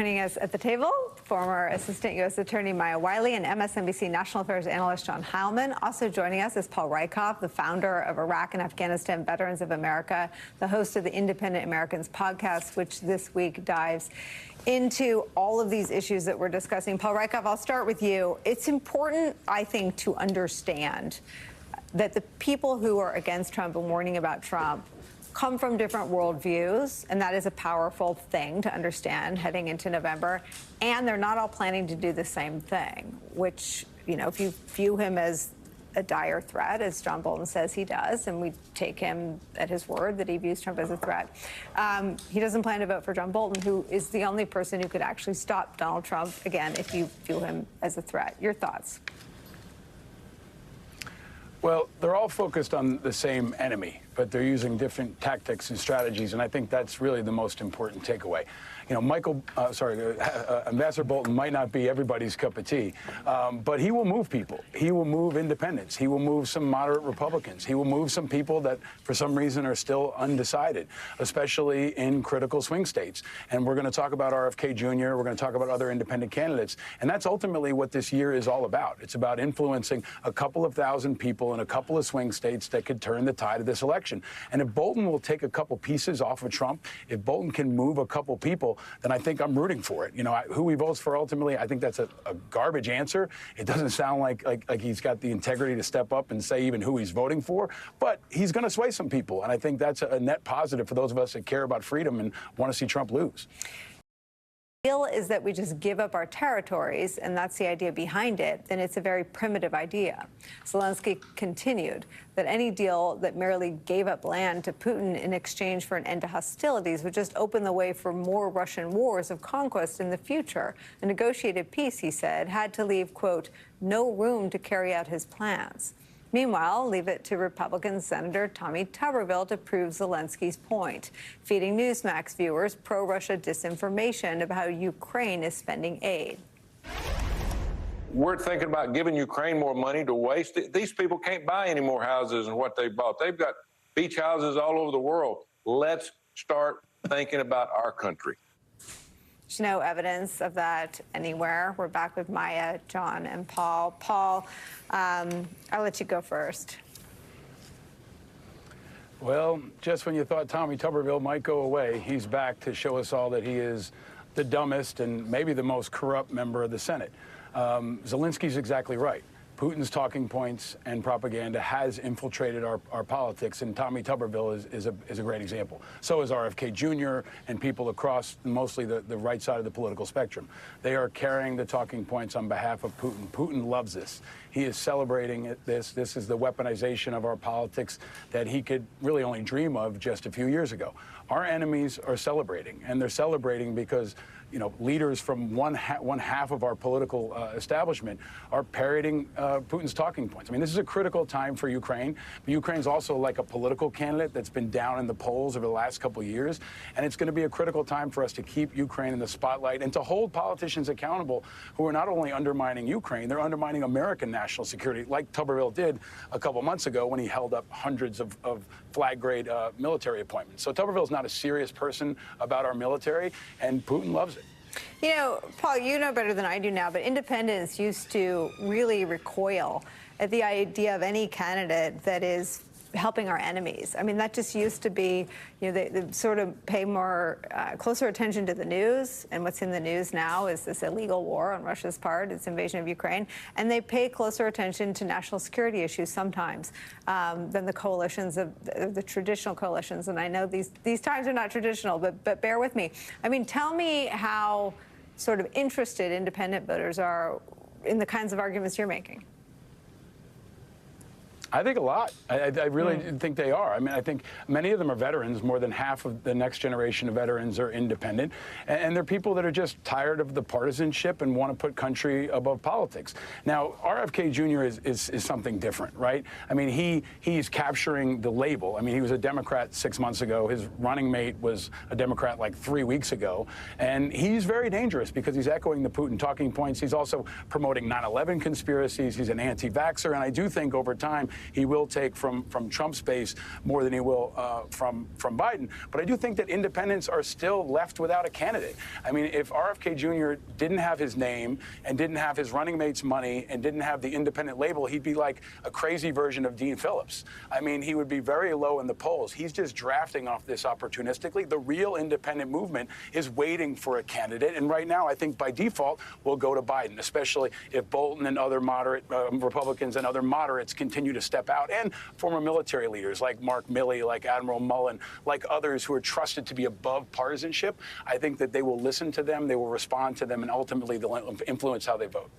Joining us at the table, former Assistant U.S. Attorney Maya Wiley and MSNBC National Affairs Analyst John Heilman. Also joining us is Paul Rieckhoff, the founder of Iraq and Afghanistan Veterans of America, the host of the Independent Americans podcast, which this week dives into all of these issues that we're discussing. Paul Rieckhoff, I'll start with you. It's important, I think, to understand that the people who are against Trump and warning about Trump come from different worldviews, and that is a powerful thing to understand heading into November. And they're not all planning to do the same thing, which, you know, if you view him as a dire threat, as John Bolton says he does, and we take him at his word that he views Trump as a threat, he doesn't plan to vote for John Bolton, who is the only person who could actually stop Donald Trump, again, if you view him as a threat. Your thoughts? Well, they're all focused on the same enemy, but they're using different tactics and strategies, and I think that's really the most important takeaway. You know, Ambassador Bolton might not be everybody's cup of tea, but he will move people. He will move independents. He will move some moderate Republicans. He will move some people that, for some reason, are still undecided, especially in critical swing states. And we're going to talk about RFK Jr., we're going to talk about other independent candidates, and that's ultimately what this year is all about. It's about influencing a couple of thousand people in a couple of swing states that could turn the tide of this election. And if Bolton will take a couple pieces off of Trump, if Bolton can move a couple people, then I think I'm rooting for it. You know, who he votes for ultimately, I think that's a garbage answer. It doesn't sound like he's got the integrity to step up and say even who he's voting for, but he's going to sway some people. And I think that's a net positive for those of us that care about freedom and want to see Trump lose. Deal is that we just give up our territories, and that's the idea behind it, then it's a very primitive idea. Zelensky continued that any deal that merely gave up land to Putin in exchange for an end to hostilities would just open the way for more Russian wars of conquest in the future. A negotiated peace, he said, had to leave, quote, no room to carry out his plans. Meanwhile, leave it to Republican Senator Tommy Tuberville to prove Zelensky's point, feeding Newsmax viewers pro-Russia disinformation about how Ukraine is spending aid. We're thinking about giving Ukraine more money to waste. These people can't buy any more houses than what they bought. They've got beach houses all over the world. Let's start thinking about our country. There's no evidence of that anywhere. We're back with Maya, John, and Paul. Paul, I'll let you go first. Well, just when you thought Tommy Tuberville might go away, he's back to show us all that he is the dumbest and maybe the most corrupt member of the Senate. Zelensky's exactly right. Putin's talking points and propaganda has infiltrated our politics, and Tommy Tuberville is a great example. So is RFK Jr. and people across mostly the right side of the political spectrum. They are carrying the talking points on behalf of Putin. Putin loves this. He is celebrating this. This is the weaponization of our politics that he could really only dream of just a few years ago. Our enemies are celebrating, and they're celebrating because, you know, leaders from one half of our political establishment are parroting Putin's talking points. I mean, this is a critical time for Ukraine. But Ukraine's also like a political candidate that's been down in the polls over the last couple of years. And it's going to be a critical time for us to keep Ukraine in the spotlight and to hold politicians accountable who are not only undermining Ukraine, they're undermining American national security, like Tuberville did a couple months ago when he held up hundreds of flag-grade military appointments. So Tuberville's not a serious person about our military, and Putin loves it. You know, Paul, you know better than I do now, but independents used to really recoil at the idea of any candidate that is helping our enemies. I mean, that just used to be, you know, they sort of pay more, closer attention to the news, and what's in the news now is this illegal war on Russia's part, its invasion of Ukraine, and they pay closer attention to national security issues sometimes than the coalitions of the traditional coalitions. And I know these times are not traditional, but bear with me. I mean, tell me how sort of interested independent voters are in the kinds of arguments you're making. I think a lot. I really think they are. I mean, I think many of them are veterans. More than half of the next generation of veterans are independent. And they're people that are just tired of the partisanship and want to put country above politics. Now, RFK Jr. is something different, right? I mean, he's capturing the label. I mean, he was a Democrat 6 months ago. His running mate was a Democrat like 3 weeks ago. And he's very dangerous because he's echoing the Putin talking points. He's also promoting 9/11 conspiracies. He's an anti-vaxxer. And I do think over time, he will take from Trump's base more than he will from Biden. But I do think that independents are still left without a candidate. I mean, if RFK Jr. didn't have his name and didn't have his running mate's money and didn't have the independent label, he'd be like a crazy version of Dean Phillips. I mean, he would be very low in the polls. He's just drafting off this opportunistically. The real independent movement is waiting for a candidate. And right now, I think by default, we'll go to Biden, especially if Bolton and other moderate Republicans and other moderates continue to step out, and former military leaders like Mark Milley, like Admiral Mullen, like others who are trusted to be above partisanship. I think that they will listen to them, they will respond to them, and ultimately they'll influence how they vote.